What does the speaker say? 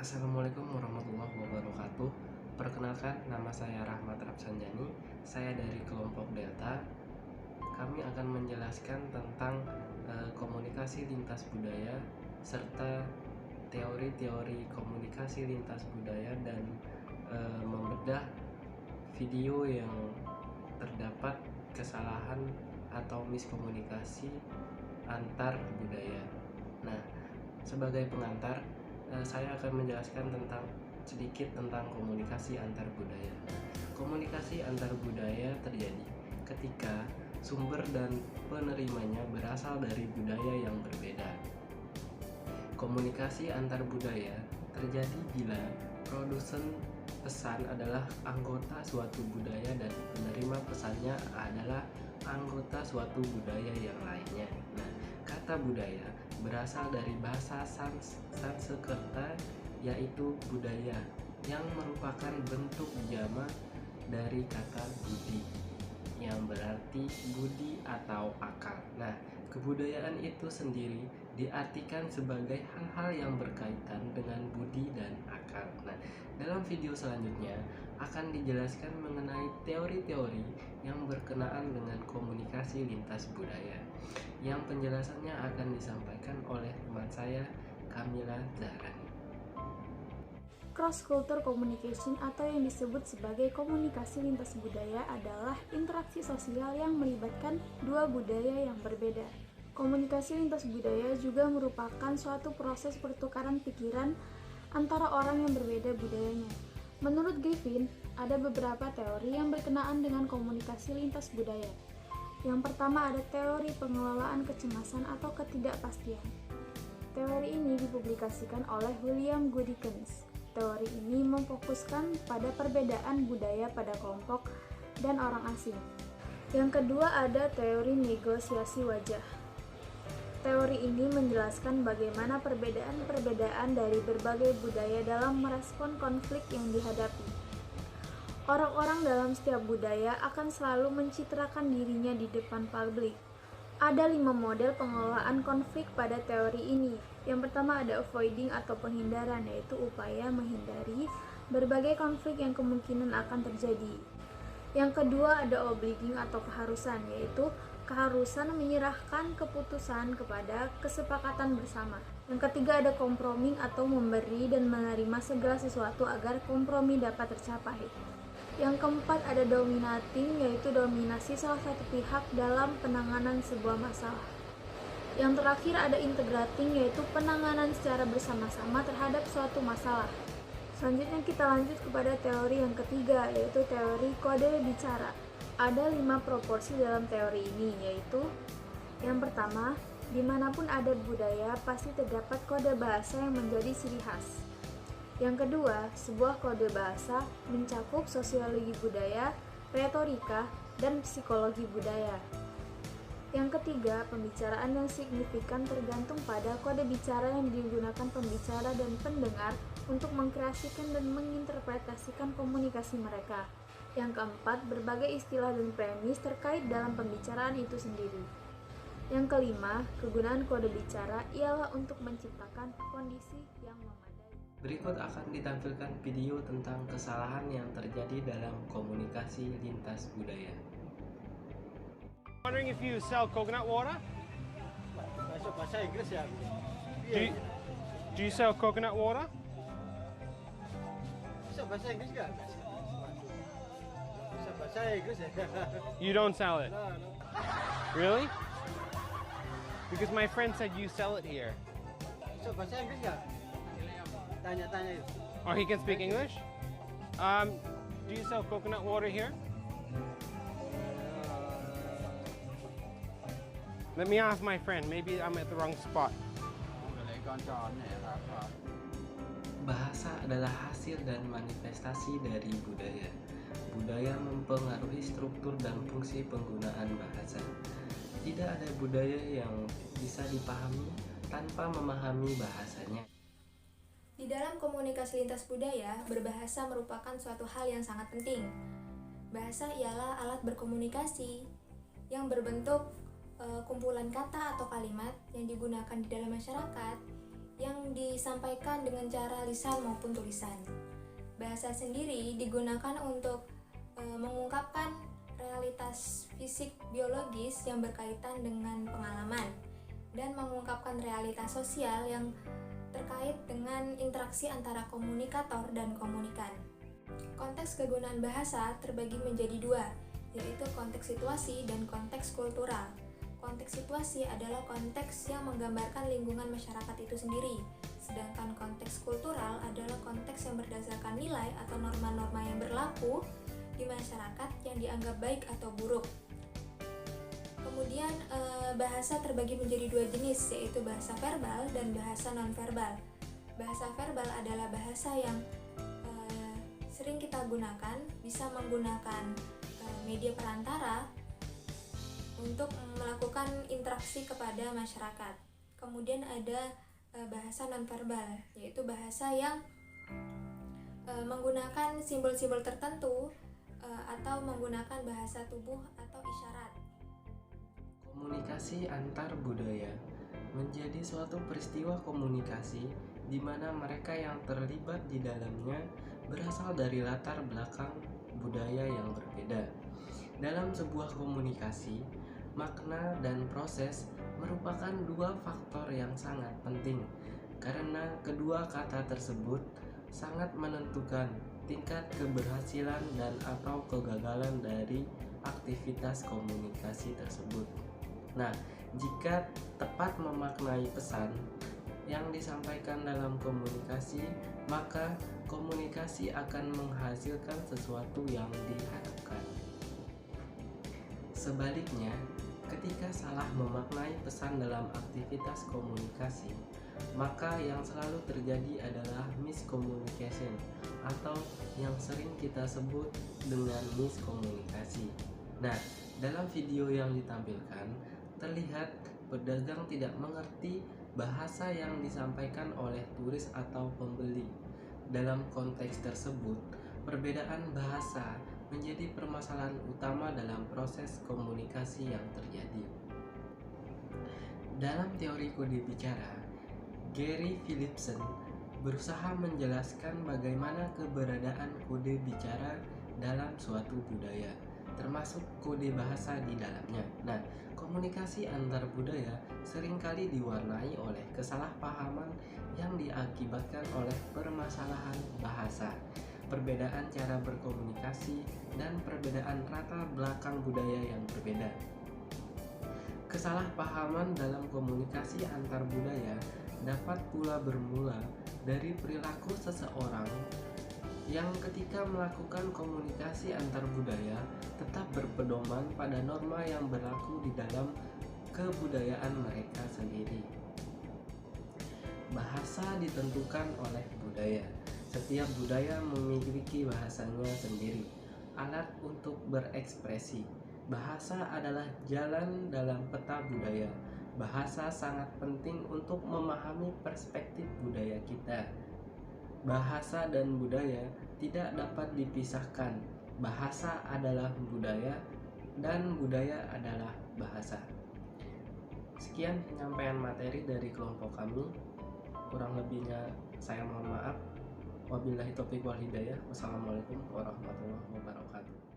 Assalamualaikum warahmatullahi wabarakatuh. Perkenalkan, nama saya Rahmat Rapsanjani. Saya dari kelompok Delta. Kami akan menjelaskan tentang komunikasi lintas budaya serta teori-teori komunikasi lintas budaya dan membedah video yang terdapat kesalahan atau miskomunikasi antar budaya. Nah, sebagai pengantar, saya akan menjelaskan sedikit tentang komunikasi antar budaya. Komunikasi antar budaya terjadi ketika sumber dan penerimanya berasal dari budaya yang berbeda. Komunikasi antar budaya terjadi bila produsen pesan adalah anggota suatu budaya dan penerima pesannya adalah anggota suatu budaya yang lainnya. Nah, kata budaya berasal dari bahasa Sanskerta, yaitu budaya, yang merupakan bentuk jamak dari kata budi, yang berarti budi atau akal. Nah, kebudayaan itu sendiri diartikan sebagai hal-hal yang berkaitan dengan budi dan akal. Nah, dalam video selanjutnya akan dijelaskan mengenai teori-teori yang berkenaan dengan komunikasi lintas budaya, yang penjelasannya akan disampaikan oleh teman saya, Kamila Zahrani. Cross-culture communication atau yang disebut sebagai komunikasi lintas budaya adalah interaksi sosial yang melibatkan dua budaya yang berbeda. Komunikasi lintas budaya juga merupakan suatu proses pertukaran pikiran antara orang yang berbeda budayanya. Menurut Griffin, ada beberapa teori yang berkenaan dengan komunikasi lintas budaya. Yang pertama ada teori pengelolaan kecemasan atau ketidakpastian. Teori ini dipublikasikan oleh William Goodikins. Teori ini memfokuskan pada perbedaan budaya pada kelompok dan orang asing. Yang kedua ada teori negosiasi wajah. Teori ini menjelaskan bagaimana perbedaan-perbedaan dari berbagai budaya dalam merespon konflik yang dihadapi. Orang-orang dalam setiap budaya akan selalu mencitrakan dirinya di depan publik. Ada 5 model pengelolaan konflik pada teori ini. Yang pertama ada avoiding atau penghindaran, yaitu upaya menghindari berbagai konflik yang kemungkinan akan terjadi. Yang kedua ada obliging atau keharusan, yaitu keharusan menyerahkan keputusan kepada kesepakatan bersama. Yang ketiga ada compromising atau memberi dan menerima segala sesuatu agar kompromi dapat tercapai. Yang keempat ada dominating, yaitu dominasi salah satu pihak dalam penanganan sebuah masalah. Yang terakhir ada integrating, yaitu penanganan secara bersama-sama terhadap suatu masalah. Selanjutnya kita lanjut kepada teori yang ketiga, yaitu teori kode bicara. Ada 5 proporsi dalam teori ini, yaitu yang pertama, dimanapun ada budaya pasti terdapat kode bahasa yang menjadi ciri khas. Yang kedua, sebuah kode bahasa mencakup sosiologi budaya, retorika, dan psikologi budaya. Yang ketiga, pembicaraan yang signifikan tergantung pada kode bicara yang digunakan pembicara dan pendengar untuk mengkreasikan dan menginterpretasikan komunikasi mereka. Yang keempat, berbagai istilah dan premis terkait dalam pembicaraan itu sendiri. Yang kelima, kegunaan kode bicara ialah untuk menciptakan kondisi yang memadai. Berikut akan ditampilkan video tentang kesalahan yang terjadi dalam komunikasi lintas budaya. Wondering if you sell coconut water? Masuk bahasa Inggris ya. Do you sell coconut water? Bisa bahasa Inggris nggak? Bisa bahasa Inggris ya. You don't sell it. No. Really? Because my friend said you sell it here. Bisa bahasa Inggris nggak? Tanya-tanya itu. Or he can speak English? Do you sell coconut water here? Let me ask my friend. Maybe I'm at the wrong spot. Bahasa adalah hasil dan manifestasi dari budaya. Budaya mempengaruhi struktur dan fungsi penggunaan bahasa. Tidak ada budaya yang bisa dipahami tanpa memahami bahasanya. Di dalam komunikasi lintas budaya, berbahasa merupakan suatu hal yang sangat penting. Bahasa ialah alat berkomunikasi yang berbentuk kumpulan kata atau kalimat yang digunakan di dalam masyarakat yang disampaikan dengan cara lisan maupun tulisan. Bahasa sendiri digunakan untuk mengungkapkan realitas fisik biologis yang berkaitan dengan pengalaman dan mengungkapkan realitas sosial yang terkait dengan interaksi antara komunikator dan komunikan. Konteks kegunaan bahasa terbagi menjadi dua, yaitu konteks situasi dan konteks kultural. Konteks situasi adalah konteks yang menggambarkan lingkungan masyarakat itu sendiri, sedangkan konteks kultural adalah konteks yang berdasarkan nilai atau norma-norma yang berlaku di masyarakat yang dianggap baik atau buruk. Kemudian bahasa terbagi menjadi dua jenis, yaitu bahasa verbal dan bahasa nonverbal. Bahasa verbal adalah bahasa yang sering kita gunakan, bisa menggunakan media perantara untuk melakukan interaksi kepada masyarakat. Kemudian ada bahasa nonverbal, yaitu bahasa yang menggunakan simbol-simbol tertentu atau menggunakan bahasa tubuh atau isyarat. Komunikasi antar budaya menjadi suatu peristiwa komunikasi di mana mereka yang terlibat di dalamnya berasal dari latar belakang budaya yang berbeda. Dalam sebuah komunikasi, makna dan proses merupakan dua faktor yang sangat penting karena kedua kata tersebut sangat menentukan tingkat keberhasilan dan atau kegagalan dari aktivitas komunikasi tersebut. Nah, jika tepat memaknai pesan yang disampaikan dalam komunikasi, maka komunikasi akan menghasilkan sesuatu yang diharapkan. Sebaliknya, ketika salah memaknai pesan dalam aktivitas komunikasi, maka yang selalu terjadi adalah miscommunication atau yang sering kita sebut dengan miskomunikasi. Nah, dalam video yang ditampilkan, terlihat pedagang tidak mengerti bahasa yang disampaikan oleh turis atau pembeli. Dalam konteks tersebut, perbedaan bahasa menjadi permasalahan utama dalam proses komunikasi yang terjadi. Dalam teori kode bicara, Gary Philipson berusaha menjelaskan bagaimana keberadaan kode bicara dalam suatu budaya, termasuk kode bahasa di dalamnya. Nah, komunikasi antar budaya seringkali diwarnai oleh kesalahpahaman yang diakibatkan oleh permasalahan bahasa, perbedaan cara berkomunikasi, dan perbedaan latar belakang budaya yang berbeda. Kesalahpahaman dalam komunikasi antar budaya dapat pula bermula dari perilaku seseorang yang ketika melakukan komunikasi antar budaya tetap berpedoman pada norma yang berlaku di dalam kebudayaan mereka sendiri. Bahasa ditentukan oleh budaya. Setiap budaya memiliki bahasanya sendiri, alat untuk berekspresi. Bahasa adalah jalan dalam peta budaya. Bahasa sangat penting untuk memahami perspektif budaya kita. Bahasa dan budaya tidak dapat dipisahkan. Bahasa adalah budaya dan budaya adalah bahasa. Sekian penyampaian materi dari kelompok kami. Kurang lebihnya saya mohon maaf. Wabillahi taufiq wal hidayah. Wassalamualaikum warahmatullahi wabarakatuh.